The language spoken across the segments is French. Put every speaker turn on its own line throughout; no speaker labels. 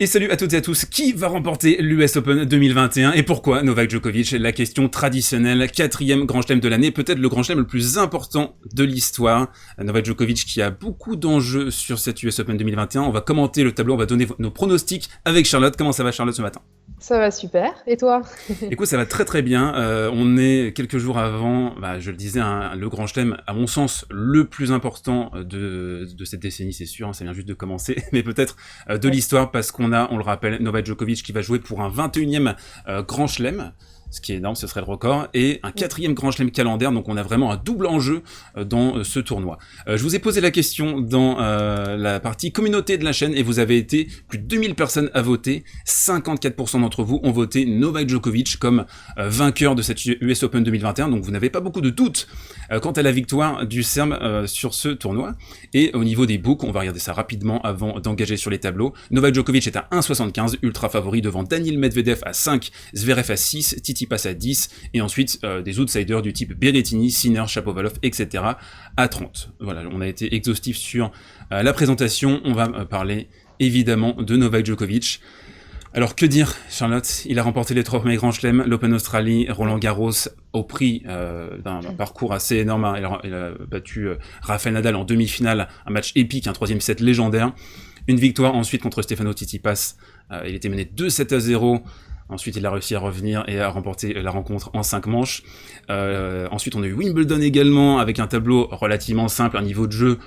Et salut à toutes et à tous, qui va remporter l'US Open 2021 et pourquoi Novak Djokovic? La question traditionnelle, quatrième grand chelem de l'année, peut-être le grand chelem le plus important de l'histoire. Novak Djokovic qui a beaucoup d'enjeux sur cette US Open 2021. On va commenter le tableau, on va donner nos pronostics avec Charlotte. Comment ça va Charlotte ce matin?
Ça va super, et toi?
Écoute, ça va très très bien. On est quelques jours avant, je le disais, le Grand Chelem, à mon sens, le plus important de cette décennie, c'est sûr, ça vient juste de commencer, mais peut-être de
Ouais.
l'histoire, parce qu'on a, on le rappelle, Novak Djokovic qui va jouer pour un 21e Grand Chelem, ce qui est énorme, ce serait le record, et un quatrième Grand Chelem calendaire, donc on a vraiment un double enjeu dans ce tournoi. Je vous ai posé la question dans la partie communauté de la chaîne, et vous avez été plus de 2000 personnes à voter. 54% d'entre vous ont voté Novak Djokovic comme vainqueur de cette US Open 2021, donc vous n'avez pas beaucoup de doutes quant à la victoire du Serbe sur ce tournoi. Et au niveau des books, on va regarder ça rapidement avant d'engager sur les tableaux. Novak Djokovic est à 1,75, ultra favori devant Daniil Medvedev à 5, Zverev à 6, Tsitsipas à 10, et ensuite des outsiders du type Berrettini, Sinner, Shapovalov, etc. à 30. Voilà, on a été exhaustif sur la présentation. On va parler évidemment de Novak Djokovic. Alors que dire, Charlotte? Il a remporté les 3 premiers grands chelems, l'Open Australie, Roland Garros, au prix d'un parcours assez énorme. Il a battu Rafael Nadal en demi-finale, un match épique, un 3e set légendaire. Une victoire ensuite contre Stefano Tsitsipas. Il était mené 2-7-0. Ensuite, il a réussi à revenir et à remporter la rencontre en 5 manches. Ensuite, on a eu Wimbledon également, avec un tableau relativement simple, un niveau de jeu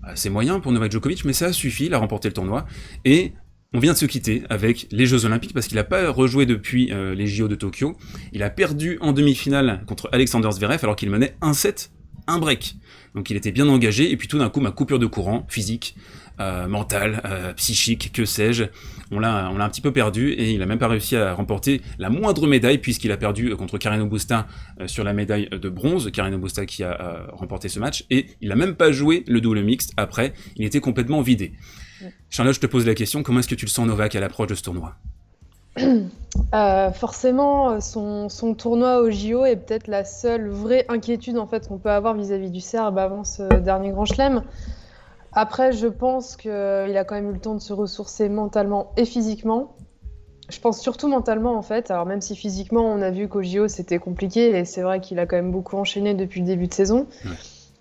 assez moyen pour Novak Djokovic, mais ça a suffi, il a remporté le tournoi. Et on vient de se quitter avec les Jeux Olympiques parce qu'il n'a pas rejoué depuis les JO de Tokyo. Il a perdu en demi-finale contre Alexander Zverev alors qu'il menait 1-7, un break. Donc il était bien engagé et puis tout d'un coup, ma coupure de courant physique, mentale, psychique, que sais-je, on l'a un petit peu perdu et il a même pas réussi à remporter la moindre médaille puisqu'il a perdu contre Carreño Busta sur la médaille de bronze. Carreño Busta qui a remporté ce match et il a même pas joué le double mixte après, il était complètement vidé. Charlotte, je te pose la question, comment est-ce que tu le sens Novak à l'approche de ce tournoi?
Forcément, son tournoi au JO est peut-être la seule vraie inquiétude en fait qu'on peut avoir vis-à-vis du Serbe avant ce dernier Grand Chelem. Après, je pense qu'il a quand même eu le temps de se ressourcer mentalement et physiquement. Je pense surtout mentalement en fait. Alors même si physiquement, on a vu qu'au JO c'était compliqué et c'est vrai qu'il a quand même beaucoup enchaîné depuis le début de saison.
Ouais.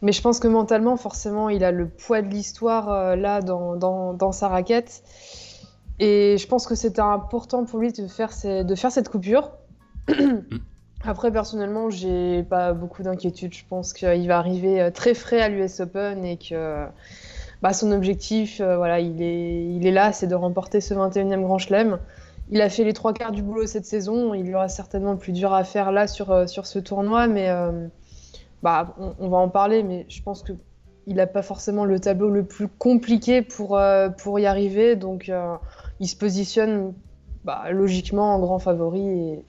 Mais je pense que mentalement, forcément, il a le poids de l'histoire là dans sa raquette. Et je pense que c'était important pour lui de faire cette coupure. Après, personnellement, j'ai pas beaucoup d'inquiétude. Je pense qu'il va arriver très frais à l'US Open et que son objectif, voilà, il est là, c'est de remporter ce 21e Grand Chelem. Il a fait les 3/4 du boulot cette saison. Il y aura certainement le plus dur à faire là sur ce tournoi, mais on va en parler. Mais je pense que il n'a pas forcément le tableau le plus compliqué pour y arriver. Donc, il se positionne logiquement en grand favori. Et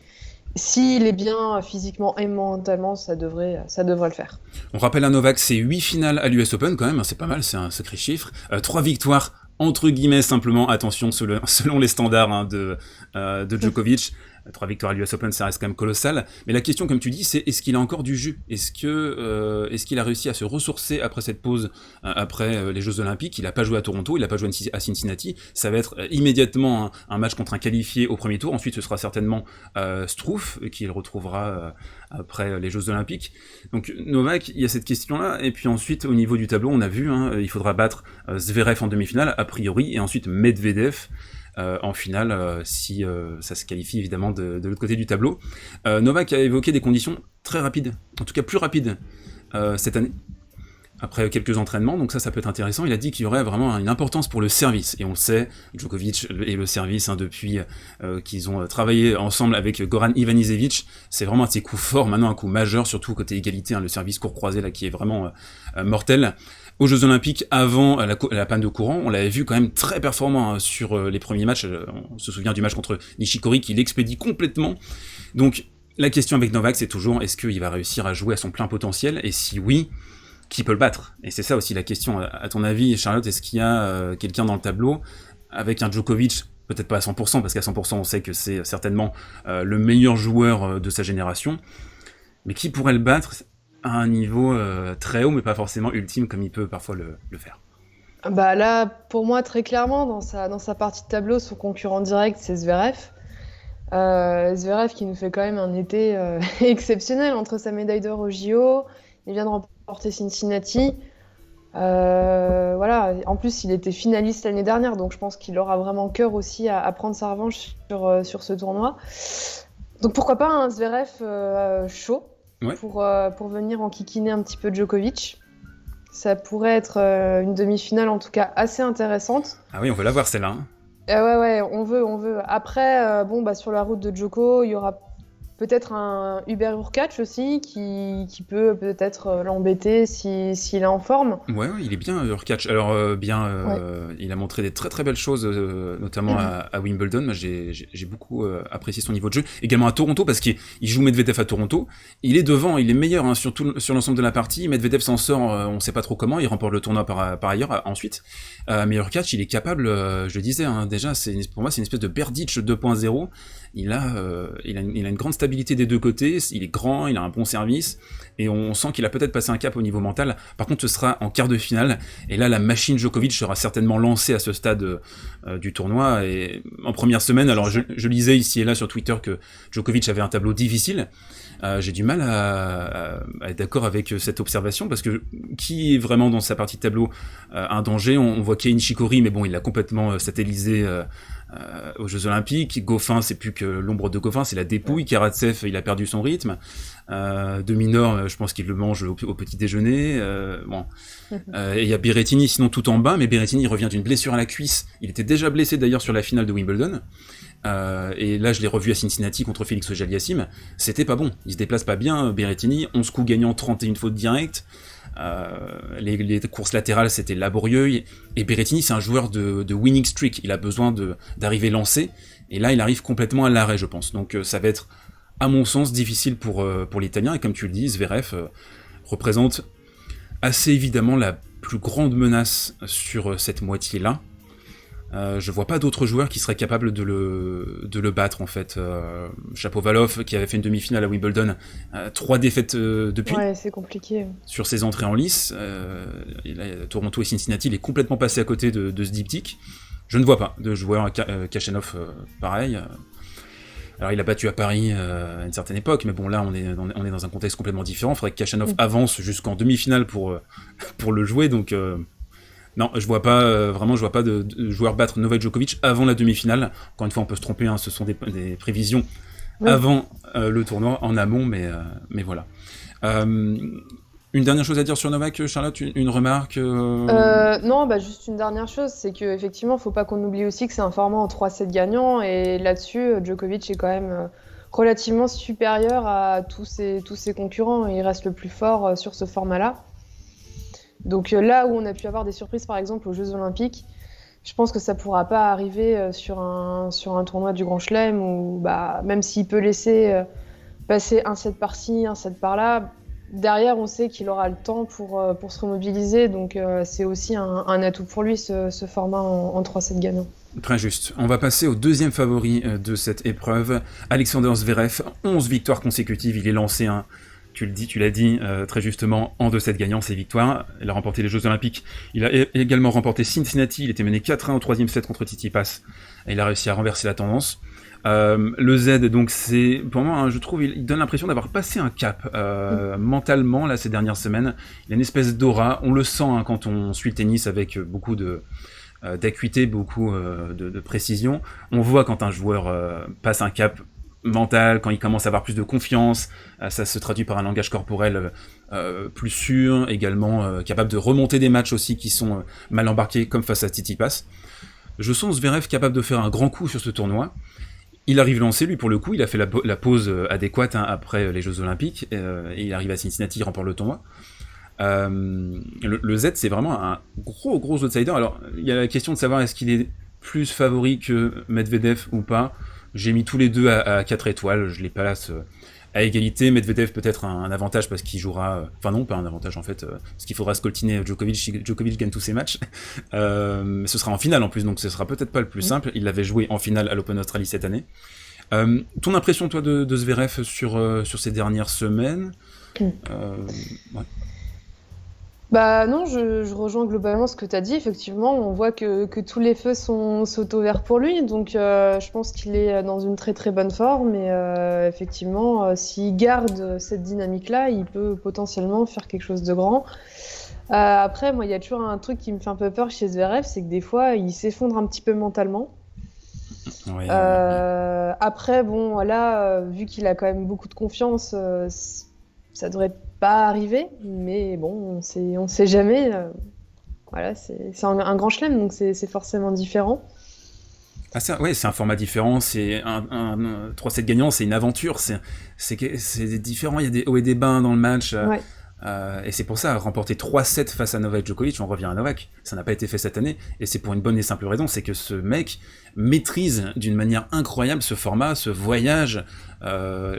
s'il est bien physiquement et mentalement, ça devrait le faire.
On rappelle à Novak, c'est 8 finales à l'US Open quand même, c'est pas mal, c'est un sacré chiffre. 3 victoires, entre guillemets simplement, attention, selon les standards de Djokovic. 3 victoires à l'US Open, ça reste quand même colossal. Mais la question, comme tu dis, c'est est-ce qu'il a encore du jus? Est-ce qu'il a réussi à se ressourcer après cette pause, après les Jeux Olympiques? Il n'a pas joué à Toronto, il n'a pas joué à Cincinnati. Ça va être immédiatement un match contre un qualifié au premier tour. Ensuite, ce sera certainement Struff qu'il retrouvera après les Jeux Olympiques. Donc Novak, il y a cette question-là. Et puis ensuite, au niveau du tableau, on a vu, il faudra battre Zverev en demi-finale, a priori, et ensuite Medvedev en finale, si ça se qualifie évidemment de l'autre côté du tableau. Novak a évoqué des conditions très rapides, en tout cas plus rapides cette année, après quelques entraînements, donc ça peut être intéressant. Il a dit qu'il y aurait vraiment une importance pour le service, et on le sait, Djokovic et le service, depuis qu'ils ont travaillé ensemble avec Goran Ivanisevic, c'est vraiment un de ses coups forts, maintenant un coup majeur, surtout côté égalité, le service court croisé là qui est vraiment mortel. Aux Jeux Olympiques, avant la panne de courant, on l'avait vu quand même très performant sur les premiers matchs. On se souvient du match contre Nishikori qui l'expédie complètement. Donc la question avec Novak, c'est toujours est-ce qu'il va réussir à jouer à son plein potentiel? Et si oui, qui peut le battre? Et c'est ça aussi la question. À ton avis, Charlotte, est-ce qu'il y a quelqu'un dans le tableau avec un Djokovic, peut-être pas à 100%, parce qu'à 100% on sait que c'est certainement le meilleur joueur de sa génération, mais qui pourrait le battre à un niveau très haut, mais pas forcément ultime comme il peut parfois le faire?
Bah là, pour moi, très clairement, dans sa partie de tableau, son concurrent direct, c'est Zverev. Zverev qui nous fait quand même un été exceptionnel entre sa médaille d'or au JO, il vient de remporter Cincinnati. Voilà. En plus, il était finaliste l'année dernière, donc je pense qu'il aura vraiment cœur aussi à prendre sa revanche sur ce tournoi. Donc pourquoi pas un Zverev chaud
Ouais.
pour venir enquiquiner un petit peu Djokovic. Ça pourrait être une demi-finale en tout cas assez intéressante.
Ah oui, on veut la voir celle-là. Hein.
Ouais, on veut. Après, bon, bah, sur la route de Djoko, il y aura peut-être un Hubert Hurkacz aussi qui peut peut-être l'embêter s'il est en forme.
Ouais, il est bien Hurkacz. Alors
Ouais.
il a montré des très très belles choses, notamment à Wimbledon. Moi, j'ai beaucoup apprécié son niveau de jeu. Également à Toronto parce qu'il joue Medvedev à Toronto. Il est devant, il est meilleur hein, sur l'ensemble de la partie. Medvedev s'en sort, on sait pas trop comment. Il remporte le tournoi par ailleurs ensuite. Mais Hurkacz, il est capable. Je le disais hein, déjà, pour moi c'est une espèce de Berdych 2.0. Il a une grande stabilité des deux côtés. Il est grand, il a un bon service. Et on sent qu'il a peut-être passé un cap au niveau mental. Par contre, ce sera en quart de finale. Et là, la machine Djokovic sera certainement lancée à ce stade du tournoi. Et en première semaine, alors je lisais ici et là sur Twitter que Djokovic avait un tableau difficile. J'ai du mal à être d'accord avec cette observation parce que qui est vraiment dans sa partie de tableau un danger. On voit Kei Nishikori, mais bon, il l'a complètement satellisé aux Jeux Olympiques. Goffin, c'est plus que l'ombre de Goffin, c'est la dépouille. Karatsev, il a perdu son rythme. De Minor, je pense qu'il le mange au petit déjeuner. Bon, et il y a Berrettini, sinon tout en bas, mais Berrettini revient d'une blessure à la cuisse. Il était déjà blessé d'ailleurs sur la finale de Wimbledon. Et là, je l'ai revu à Cincinnati contre Félix Auger-Aliassime. C'était pas bon. Il se déplace pas bien. Berrettini, 11 coups gagnants, 31 fautes directes. Les courses latérales, c'était laborieux. Et Berrettini, c'est un joueur de winning streak. Il a besoin d'arriver lancé. Et là, il arrive complètement à l'arrêt, je pense. Donc, ça va être, à mon sens, difficile pour l'Italien. Et comme tu le dis, Zverev représente assez évidemment la plus grande menace sur cette moitié-là. Je vois pas d'autres joueurs qui seraient capables de le battre en fait. Shapovalov qui avait fait une demi-finale à Wimbledon, 3 défaites depuis.
Ouais, c'est compliqué.
Sur ses entrées en lice. Toronto et Cincinnati, il est complètement passé à côté de ce diptyque. Je ne vois pas de joueur Khachanov pareil. Alors il a battu à Paris à une certaine époque, mais bon là on est dans un contexte complètement différent. Il faudrait que Khachanov avance jusqu'en demi-finale pour le jouer, donc non, je vois pas de joueur battre Novak Djokovic avant la demi-finale. Encore une fois, on peut se tromper, hein, ce sont des prévisions avant le tournoi, en amont, mais voilà. Une dernière chose à dire sur Novak, Charlotte, une remarque
Non, bah juste une dernière chose, c'est qu'effectivement, faut pas qu'on oublie aussi que c'est un format en 3-7 gagnants, et là-dessus, Djokovic est quand même relativement supérieur à tous ses concurrents, et il reste le plus fort sur ce format-là. Donc là où on a pu avoir des surprises, par exemple, aux Jeux Olympiques, je pense que ça pourra pas arriver sur un tournoi du Grand Chelem, où bah, même s'il peut laisser passer un set par-ci, un set par-là, derrière, on sait qu'il aura le temps pour se remobiliser, donc c'est aussi un atout pour lui, ce format en 3-7 gagnants.
Très juste. On va passer au deuxième favori de cette épreuve, Alexander Zverev, 11 victoires consécutives, il est lancé tu l'as dit très justement, en 2-7 gagnants, ses victoires. Il a remporté les Jeux Olympiques. Il a également remporté Cincinnati. Il était mené 4-1 au 3e set contre Tsitsipas. Et il a réussi à renverser la tendance. Le Z, donc, c'est, pour moi, hein, je trouve, il donne l'impression d'avoir passé un cap mentalement, là, ces dernières semaines. Il a une espèce d'aura. On le sent hein, quand on suit le tennis avec beaucoup d'acuité, beaucoup de précision. On voit quand un joueur passe un cap mental, quand il commence à avoir plus de confiance, ça se traduit par un langage corporel plus sûr, également capable de remonter des matchs aussi qui sont mal embarqués, comme face à Tsitsipas. Je sens Zverev capable de faire un grand coup sur ce tournoi. Il arrive lancé, lui, pour le coup, il a fait la pause adéquate hein, après les Jeux Olympiques, et il arrive à Cincinnati, il remporte le tournoi. Le Z, c'est vraiment un gros outsider. Alors, il y a la question de savoir est-ce qu'il est plus favori que Medvedev ou pas. J'ai mis tous les deux à 4 étoiles, je les place à égalité. Medvedev peut-être un avantage parce qu'il jouera... Enfin non, pas un avantage en fait, parce qu'il faudra scoltiner Djokovic si Djokovic gagne tous ses matchs. Ce sera en finale en plus, donc ce sera peut-être pas le plus simple. Il l'avait joué en finale à l'Open Australie cette année. Ton impression, toi, de Zverev sur ces dernières semaines ouais.
Bah non, je rejoins globalement ce que tu as dit. Effectivement, on voit que tous les feux sont ouverts pour lui. Donc, je pense qu'il est dans une très très bonne forme. Et effectivement, s'il garde cette dynamique-là, il peut potentiellement faire quelque chose de grand. Après, moi, il y a toujours un truc qui me fait un peu peur chez Zverev, c'est que des fois, il s'effondre un petit peu mentalement.
Ouais,
Après, bon, là, vu qu'il a quand même beaucoup de confiance, ça devrait pas arriver. Mais bon, on sait jamais. Voilà, c'est un grand chelem, donc c'est forcément différent.
Ah, c'est un format différent, c'est un 3-7 gagnant, c'est une aventure, c'est différent, il y a des hauts et des bas dans le match.
Ouais.
Et c'est pour ça, remporter 3-7 face à Novak Djokovic, on revient à Novak, ça n'a pas été fait cette année, et c'est pour une bonne et simple raison, c'est que ce mec maîtrise d'une manière incroyable ce format, ce voyage,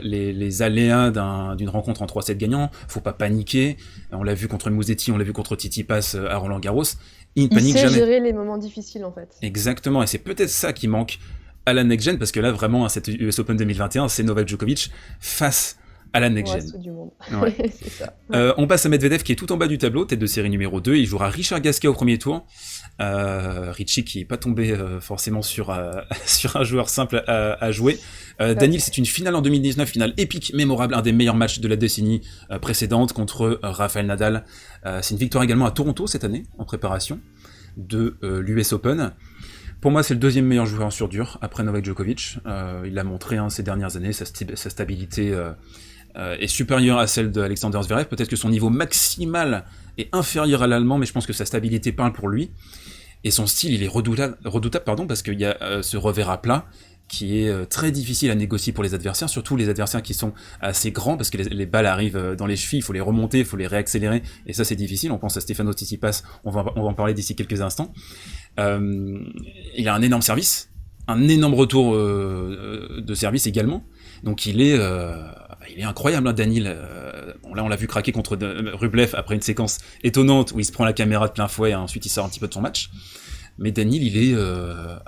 les aléas d'une rencontre en 3-7 gagnant, faut pas paniquer, on l'a vu contre Musetti, on l'a vu contre Tsitsipas à Roland-Garros, il ne
Il
panique
sait
jamais.
gérer les moments difficiles, en fait.
Exactement, et c'est peut-être ça qui manque à la next-gen, parce que là, vraiment, à cette US Open 2021, c'est Novak Djokovic face à la
Au
next-gen.
reste du monde.
Ouais.
C'est ça.
On passe à Medvedev qui est tout en bas du tableau, tête de série numéro 2, il jouera Richard Gasquet au premier tour. Richie qui est pas tombé forcément sur sur un joueur simple à jouer. Daniil, c'est une finale en 2019, finale épique, mémorable, un des meilleurs matchs de la décennie précédente contre Rafael Nadal. C'est une victoire également à Toronto cette année, en préparation de l'US Open. Pour moi, c'est le deuxième meilleur joueur sur dur, après Novak Djokovic. Il l'a montré ces dernières années, sa stabilité est supérieure à celle d'Alexander Zverev. Peut-être que son niveau maximal est inférieur à l'allemand, mais je pense que sa stabilité parle pour lui. Et son style, il est redoutable pardon, parce qu'il y a ce revers à plat qui est très difficile à négocier pour les adversaires, surtout les adversaires qui sont assez grands, parce que les balles arrivent dans les chevilles, il faut les remonter, il faut les réaccélérer, et ça c'est difficile. On pense à Stefanos Tsitsipas, on va en parler d'ici quelques instants. Il a un énorme service, un énorme retour de service également, donc il est incroyable, hein, Daniil. Bon, là on l'a vu craquer contre Rublev après une séquence étonnante où il se prend la caméra de plein fouet et ensuite il sort un petit peu de son match. Mais Daniil, il est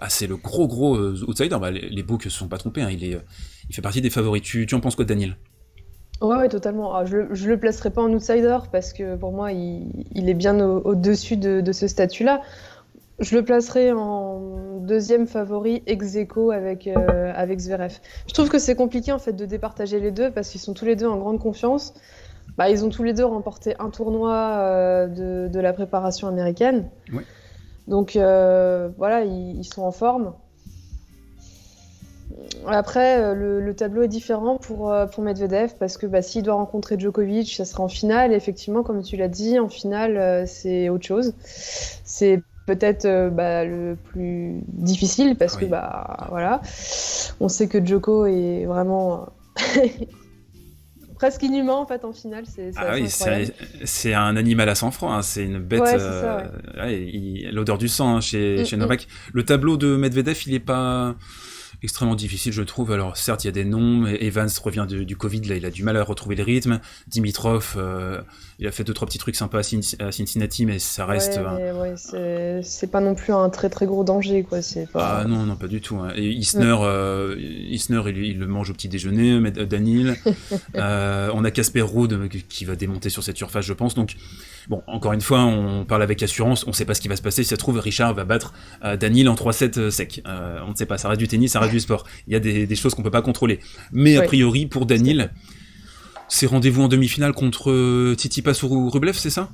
c'est le gros outsider. Bah, les books se sont pas trompés, hein. Il fait partie des favoris. Tu en penses quoi de Daniil?
Ouais, totalement. Ah, je le placerai pas en outsider parce que pour moi, il est bien au-dessus de ce statut-là. Je le placerai en deuxième favori ex aequo avec Zverev. Je trouve que c'est compliqué en fait de départager les deux parce qu'ils sont tous les deux en grande confiance. Bah, ils ont tous les deux remporté un tournoi de la préparation américaine.
Ouais.
Donc voilà, ils sont en forme. Après, le tableau est différent pour Medvedev parce que bah, s'il doit rencontrer Djokovic, ça sera en finale. Et effectivement, comme tu l'as dit, en finale, c'est autre chose. C'est peut-être le plus difficile parce que bah, voilà, on sait que Djoko est vraiment presque inhumain en fait en finale. C'est assez incroyable.
C'est un animal à sang froid, hein. C'est une bête.
Ouais, c'est ça,
L'odeur du sang, hein, chez Novak. Le tableau de Medvedev, il est pas extrêmement difficile, je trouve. Alors certes, il y a des noms. Evans revient du Covid, là, il a du mal à retrouver le rythme. Dimitrov, il a fait 2-3 petits trucs sympas à Cincinnati, mais ça reste.
C'est pas non plus un très très gros danger, quoi.
Ah non, pas du tout, hein. Et Isner, il le mange au petit déjeuner. Daniil. On a Casper Ruud qui va démonter sur cette surface, je pense. Donc bon, encore une fois, on parle avec assurance, on sait pas ce qui va se passer. Si ça se trouve, Richard va battre Daniil en 3-7 sec. On ne sait pas, ça reste du tennis, ça reste du sport. Il y a des choses qu'on peut pas contrôler. Mais a priori, pour Daniil, c'est rendez-vous en demi-finale contre Tsitsipas ou Rublev, c'est ça?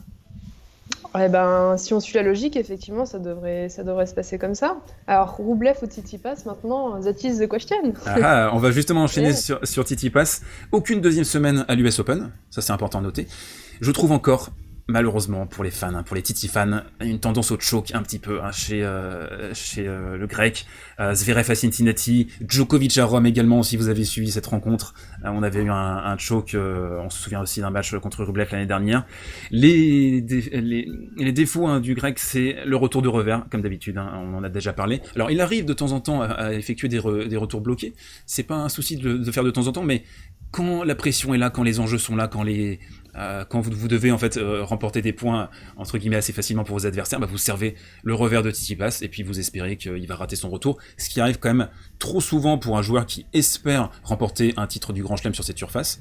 Eh ben, si on suit la logique, effectivement, ça devrait se passer comme ça. Alors, Rublev ou Tsitsipas, maintenant, that is the question.
On va justement enchaîner sur Tsitsipas. Aucune deuxième semaine à l'US Open, ça c'est important à noter. Je trouve encore, malheureusement pour les fans, pour les Titi fans, une tendance au choke un petit peu chez le grec. Zverev à Cincinnati, Djokovic à Rome également, si vous avez suivi cette rencontre. On avait eu un choke, on se souvient aussi d'un match contre Rublev l'année dernière. Les défauts du grec, c'est le retour de revers, comme d'habitude, on en a déjà parlé. Alors il arrive de temps en temps à effectuer des retours bloqués, c'est pas un souci de faire de temps en temps, mais quand la pression est là, quand les enjeux sont là, quand les quand vous devez en fait remporter des points entre guillemets assez facilement pour vos adversaires, vous servez le revers de Tsitsipas et puis vous espérez qu'il va rater son retour, ce qui arrive quand même trop souvent pour un joueur qui espère remporter un titre du Grand Chelem sur cette surface.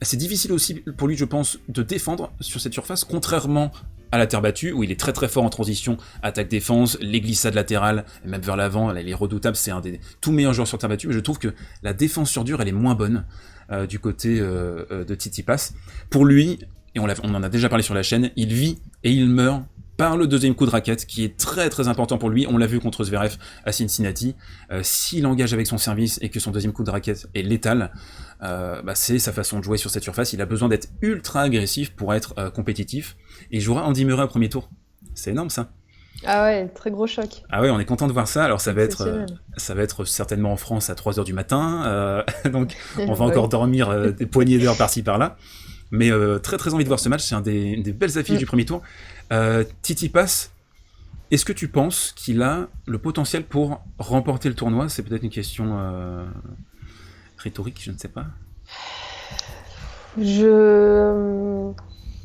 C'est difficile aussi pour lui, je pense, de défendre sur cette surface, contrairement à la terre battue, où il est très très fort en transition, attaque-défense, les glissades latérales, même vers l'avant, il est redoutable, c'est un des tout meilleurs joueurs sur terre battue, mais je trouve que la défense sur dur, elle est moins bonne du côté de Tsitsipas. Pour lui, et on en a déjà parlé sur la chaîne, il vit et il meurt par le deuxième coup de raquette, qui est très très important pour lui. On l'a vu contre Zverev à Cincinnati. S'il engage avec son service et que son deuxième coup de raquette est létal, c'est sa façon de jouer sur cette surface. Il a besoin d'être ultra agressif pour être compétitif. Et il jouera Andy Murray au premier tour. C'est énorme ça.
Ah ouais, très gros choc.
Ah ouais, on est content de voir ça. Alors ça va être certainement en France à 3h du matin. Donc on va encore dormir des poignées d'heures par-ci par-là. Mais très très envie de voir ce match. C'est un des belles affiches du premier tour. Tsitsipas, est-ce que tu penses qu'il a le potentiel pour remporter le tournoi? C'est peut-être une question rhétorique, je ne sais pas.
Je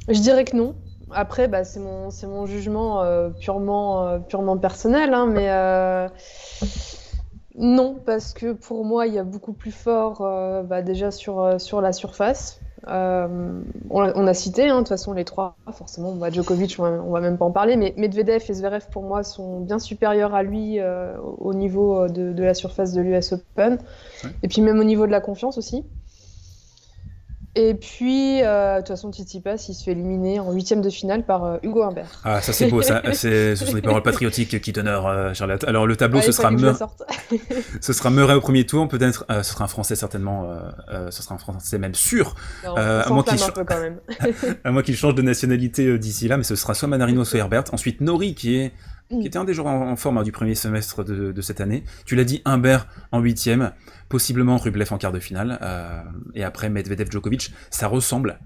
dirais que non. Après, c'est mon jugement purement personnel, hein, mais non, parce que pour moi, il y a beaucoup plus fort déjà sur la surface. On a cité, de toute façon, les trois, forcément, Djokovic, on va même pas en parler, mais Medvedev et Zverev, pour moi, sont bien supérieurs à lui au niveau de la surface de l'US Open, et puis même au niveau de la confiance aussi. Et puis, de toute façon, Tsitsipas, il se fait éliminer en 8e de finale par Hugo Humbert.
Ah, ça c'est beau, ça. Ce sont des paroles patriotiques qui t'honorent, Charlotte. Alors, le tableau, ce sera Murray au premier tour, peut-être, ce sera un Français certainement, ce sera un Français même sûr,
non,
à moins qu'il change de nationalité d'ici là, mais ce sera soit Manarino, soit Herbert. Ensuite, Norrie, qui était un des joueurs en forme du premier semestre de cette année. Tu l'as dit, Humbert en 8e, possiblement Rublev en quart de finale, et après Medvedev-Djokovic. Ça ressemble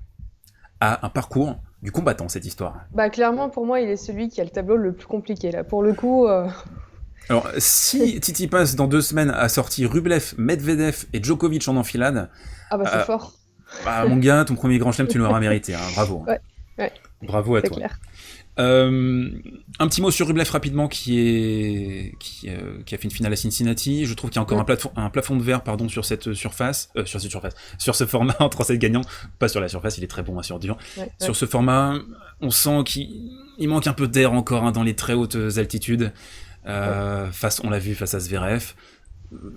à un parcours du combattant, cette histoire.
Clairement, pour moi, il est celui qui a le tableau le plus compliqué, là. Pour le coup...
Alors, si Tsitsipas, dans 2 semaines, a sorti Rublev, Medvedev et Djokovic en enfilade...
c'est fort.
Mon gars, ton premier grand chelem, tu l'auras mérité, hein. Bravo.
Ouais.
Bravo à toi.
Clair.
Un petit mot sur Rublev rapidement qui a fait une finale à Cincinnati. Je trouve qu'il y a encore un plafond de verre sur cette surface, sur ce format en 3-7 gagnant, pas sur la surface, il est très bon sur dur. Sur ce format, on sent qu'il manque un peu d'air encore dans les très hautes altitudes. On l'a vu face à Zverev,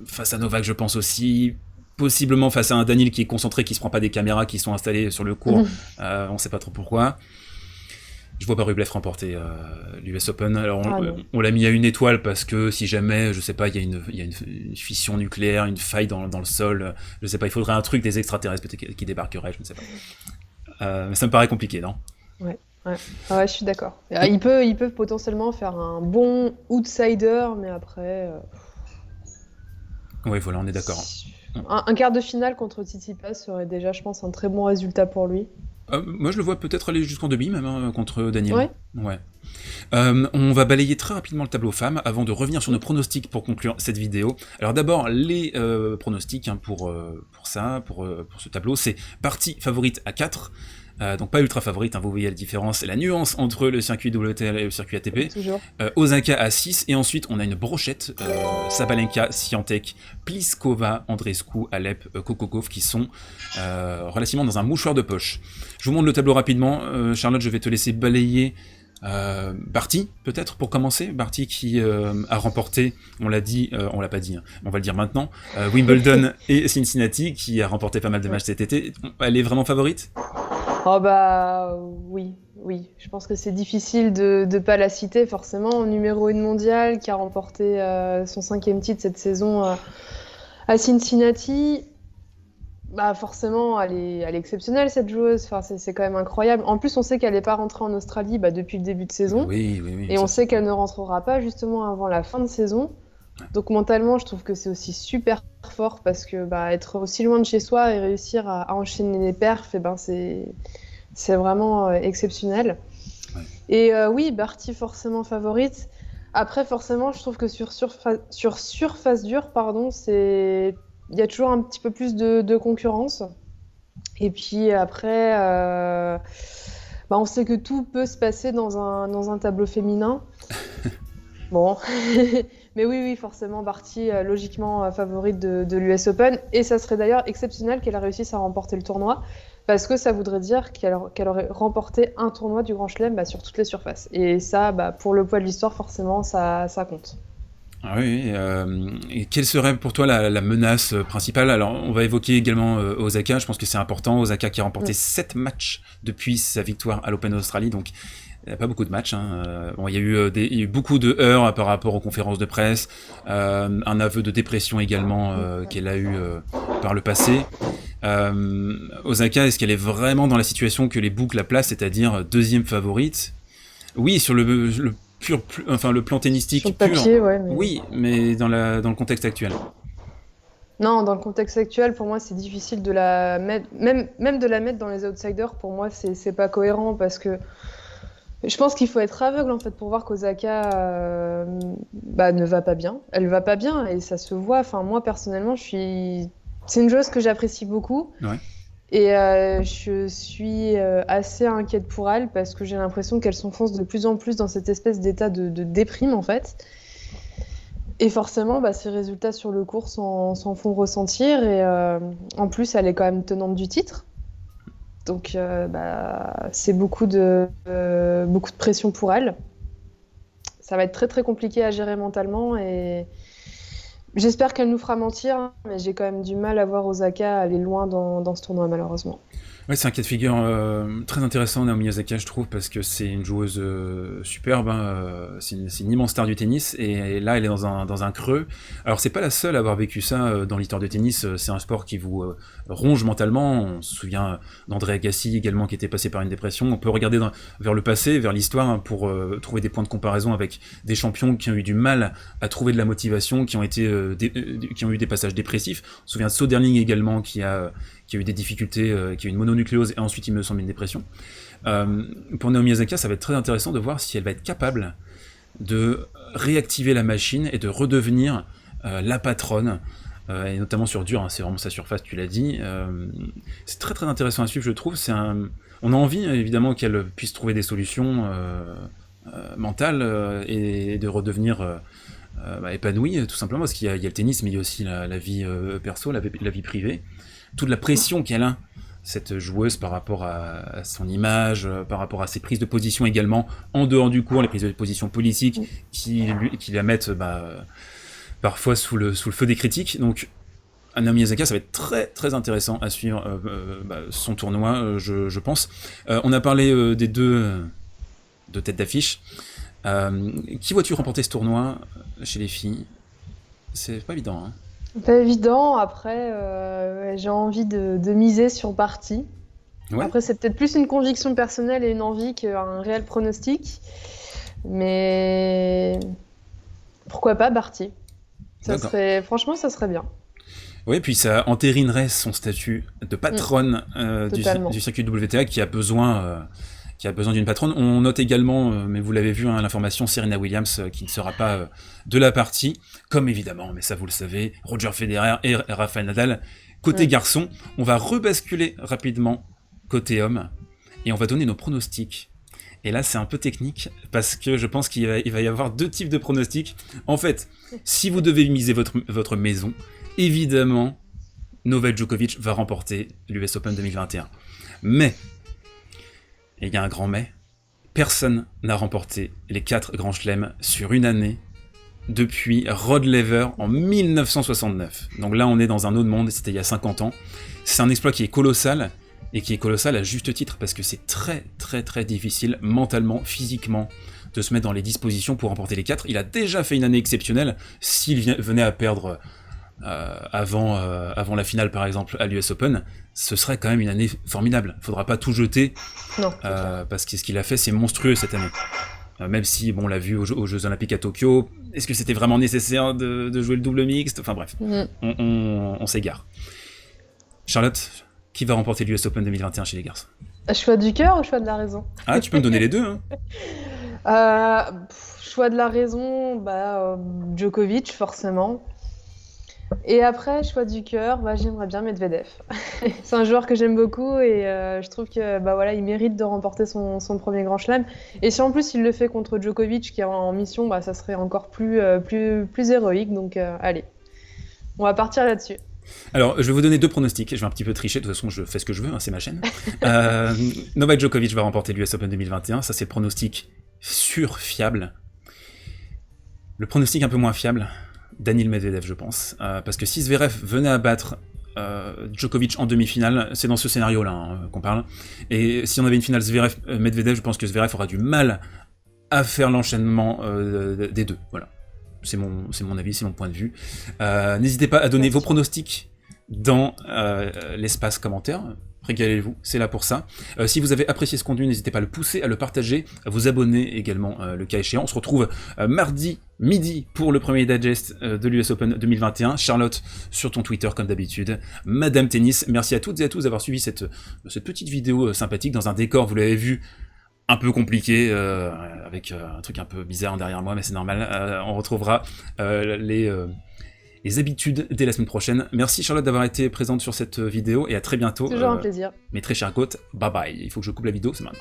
face à Novak, je pense aussi. Possiblement face à un Daniil qui est concentré, qui se prend pas des caméras qui sont installées sur le court. On sait pas trop pourquoi. Je vois pas Rublev remporter l'US Open. Alors on l'a mis à 1 étoile parce que si jamais, je sais pas, il y a une fission nucléaire, une faille dans le sol, je sais pas, il faudrait un truc des extraterrestres peut-être qui débarqueraient, je ne sais pas. Mais ça me paraît compliqué, non?
Ouais, je suis d'accord. Il peut potentiellement faire un bon outsider, mais après...
Oui, voilà, on est d'accord.
Un quart de finale contre Tsitsipas serait déjà, je pense, un très bon résultat pour lui.
Moi, je le vois peut-être aller jusqu'en demi, même, contre Daniil.
Ouais.
On va balayer très rapidement le tableau femmes avant de revenir sur nos pronostics pour conclure cette vidéo. Alors d'abord, les pronostics pour ce tableau. C'est partie favorite à 4. Donc pas ultra favorite, vous voyez la différence et la nuance entre le circuit WTL et le circuit ATP. Osaka à 6, et ensuite on a une brochette, Sabalenka, Swiatek, Pliskova, Andreescu, Alep, Kokokov, qui sont relativement dans un mouchoir de poche. Je vous montre le tableau rapidement. Charlotte, je vais te laisser balayer Barty, peut-être, pour commencer. Barty qui a remporté, on l'a dit, on l'a pas dit, on va le dire maintenant, Wimbledon et Cincinnati, qui a remporté pas mal de matchs cet été. Elle est vraiment favorite ?
Oui. Je pense que c'est difficile de pas la citer, forcément. Numéro 1 mondial, qui a remporté son 5e titre cette saison à Cincinnati. Forcément, elle est exceptionnelle, cette joueuse. Enfin, c'est quand même incroyable. En plus, on sait qu'elle n'est pas rentrée en Australie depuis le début de saison.
Oui.
Et on sait qu'elle ne rentrera pas justement avant la fin de saison. Donc mentalement, je trouve que c'est aussi super fort parce que être aussi loin de chez soi et réussir à enchaîner les perfs, c'est vraiment exceptionnel.
Ouais.
Et oui, Barty forcément favorite. Après, forcément, je trouve que sur surface dure, il y a toujours un petit peu plus de concurrence. Et puis après, on sait que tout peut se passer dans un tableau féminin. Bon, mais oui, forcément, Barty, logiquement favorite de l'US Open. Et ça serait d'ailleurs exceptionnel qu'elle réussisse à remporter le tournoi, parce que ça voudrait dire qu'elle aurait remporté un tournoi du Grand Chelem sur toutes les surfaces. Et ça, pour le poids de l'histoire, forcément, ça compte.
Ah oui, et quelle serait pour toi la menace principale? Alors, on va évoquer également Osaka, je pense que c'est important. Osaka qui a remporté 7 matchs depuis sa victoire à l'Open d'Australie, donc il n'y a pas beaucoup de matchs. Bon, il y a eu beaucoup de heurts par rapport aux conférences de presse, un aveu de dépression également qu'elle a eu par le passé. Osaka, est-ce qu'elle est vraiment dans la situation que les books la placent, c'est-à-dire deuxième favorite? Oui, sur le plan tennistique
Sur le papier,
pur.
ouais, mais...
Oui, mais dans le contexte actuel.
Non, dans le contexte actuel, pour moi, c'est difficile de la mettre, même de la mettre dans les outsiders. Pour moi, c'est pas cohérent, parce que je pense qu'il faut être aveugle en fait pour voir qu'Osaka ne va pas bien. Elle va pas bien et ça se voit. Enfin, moi personnellement, c'est une joueuse que j'apprécie beaucoup.
Ouais.
Et je suis assez inquiète pour elle, parce que j'ai l'impression qu'elle s'enfonce de plus en plus dans cette espèce d'état de déprime en fait. Et forcément, ses résultats sur le court s'en font ressentir. Et en plus, elle est quand même tenante du titre. Donc c'est beaucoup de pression pour elle. Ça va être très très compliqué à gérer mentalement, et j'espère qu'elle nous fera mentir, mais j'ai quand même du mal à voir Osaka aller loin dans ce tournoi, malheureusement.
Ouais, c'est un cas de figure très intéressant, Naomi Osaka, je trouve, parce que c'est une joueuse superbe, c'est une immense star du tennis, et là, elle est dans un creux. Alors, c'est pas la seule à avoir vécu ça dans l'histoire du tennis, c'est un sport qui vous ronge mentalement. On se souvient d'André Agassi également, qui était passé par une dépression. On peut regarder vers le passé, vers l'histoire, pour trouver des points de comparaison avec des champions qui ont eu du mal à trouver de la motivation, qui ont eu des passages dépressifs. On se souvient de Soderling également, qui a eu des difficultés, qui a eu une mononucléose, et ensuite il me semble une dépression. Pour Naomi Osaka, ça va être très intéressant de voir si elle va être capable de réactiver la machine et de redevenir la patronne, et notamment sur dur, c'est vraiment sa surface, tu l'as dit. C'est très très intéressant à suivre, je trouve. On a envie évidemment qu'elle puisse trouver des solutions mentales, et de redevenir épanouie, tout simplement, parce qu'il y a le tennis, mais il y a aussi la vie perso, la vie privée. Toute la pression qu'elle a, cette joueuse, par rapport à son image, par rapport à ses prises de position également, en dehors du court, les prises de position politiques qui la mettent parfois sous le feu des critiques. Donc, Naomi Osaka, ça va être très très intéressant à suivre son tournoi, je pense. On a parlé des deux têtes d'affiche. Qui vois-tu remporter ce tournoi chez les filles? C'est pas évident, hein.
Pas évident. Après, j'ai envie de miser sur Barty.
Ouais.
Après, c'est peut-être plus une conviction personnelle et une envie qu'un réel pronostic. Mais pourquoi pas Barty? Franchement, ça serait bien.
Oui, puis ça entérinerait son statut de patronne du circuit WTA, qui a besoin d'une patronne. On note également, mais vous l'avez vu, l'information, Serena Williams qui ne sera pas de la partie, comme évidemment, mais ça vous le savez, Roger Federer et Rafael Nadal. Côté garçon, on va rebasculer rapidement côté homme, et on va donner nos pronostics. Et là, c'est un peu technique, parce que je pense qu'il va y avoir deux types de pronostics. En fait, si vous devez miser votre maison, évidemment, Novak Djokovic va remporter l'US Open 2021. Mais, et il y a un grand mais, personne n'a remporté les 4 grands chelems sur une année depuis Rod Laver en 1969. Donc là, on est dans un autre monde, c'était il y a 50 ans. C'est un exploit qui est colossal, et qui est colossal à juste titre, parce que c'est très très très difficile, mentalement, physiquement, de se mettre dans les dispositions pour remporter les 4. Il a déjà fait une année exceptionnelle. S'il venait à perdre avant la finale, par exemple, à l'US Open, ce serait quand même une année formidable. Il faudra pas tout jeter, parce que ce qu'il a fait, c'est monstrueux cette année. Même si, on l'a vu aux Jeux Olympiques à Tokyo, est-ce que c'était vraiment nécessaire de jouer le double mixte? Enfin bref, on s'égare. Charlotte, qui va remporter l'US Open 2021 chez les garçons?
Choix du cœur ou choix de la raison?
Ah, tu peux me donner les deux, hein.
Choix de la raison, Djokovic, forcément. Et après, choix du cœur, bah, j'aimerais bien Medvedev. C'est un joueur que j'aime beaucoup et je trouve que bah, voilà, il mérite de remporter son premier Grand Chelem. Et si en plus il le fait contre Djokovic qui est en mission, bah, ça serait encore plus héroïque. Donc allez, on va partir là-dessus.
Alors, je vais vous donner 2 pronostics. Je vais un petit peu tricher. De toute façon, je fais ce que je veux, hein, c'est ma chaîne. Novak Djokovic va remporter l'US Open 2021. Ça, c'est le pronostic sûr, fiable. Le pronostic un peu moins fiable, Daniil Medvedev, je pense. Parce que si Zverev venait à battre Djokovic en demi-finale, c'est dans ce scénario-là hein, qu'on parle. Et si on avait une finale Zverev-Medvedev, je pense que Zverev aura du mal à faire l'enchaînement des deux. Voilà. C'est mon avis, c'est mon point de vue. N'hésitez pas à donner vos pronostics dans l'espace commentaire. Régalez-vous, c'est là pour ça. Si vous avez apprécié ce contenu, n'hésitez pas à le pousser, à le partager, à vous abonner également le cas échéant. On se retrouve mardi midi pour le premier digest de l'US Open 2021. Charlotte, sur ton Twitter comme d'habitude. Madame Tennis, merci à toutes et à tous d'avoir suivi cette petite vidéo sympathique dans un décor, vous l'avez vu, un peu compliqué, avec un truc un peu bizarre derrière moi, mais c'est normal. On retrouvera les habitudes dès la semaine prochaine. Merci Charlotte d'avoir été présente sur cette vidéo et à très bientôt.
Toujours un plaisir.
Mes très chers côtes, bye bye. Il faut que je coupe la vidéo, c'est maintenant.